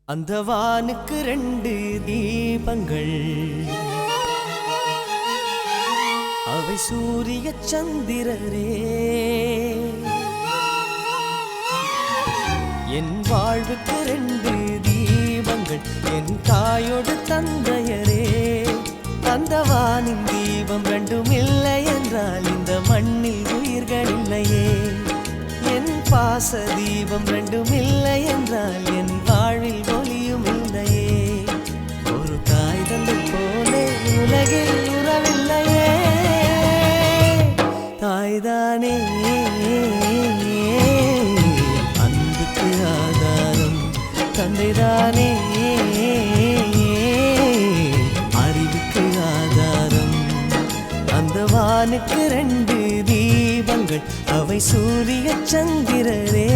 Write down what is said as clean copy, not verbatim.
அந்த வானுக்கு 2 தீபங்கள், அவை சூரிய சந்திரரே. என் வாழ்வுக்கு 2 தீபங்கள், என் தாயோடு தந்தையரே. அந்த வானின் தீபம் 2ம் இல்லை என்றால் இந்த மண்ணில் உயிர்கள் இல்லையே. என் பாச தீபம் 2ம் இல்லை என்றால் என் வாழ்வில் ஒளியும் இல்லையே. ஒரு தாய் தந்தை போலே உலகில் உறவில்லையே. தாய்தானே அன்புக்கு ஆதாரம், தந்தைதானே அறிவுக்கு ஆதாரம். அந்த வானுக்கு 2 தீபங்கள், அவை சூரிய சந்திரரே.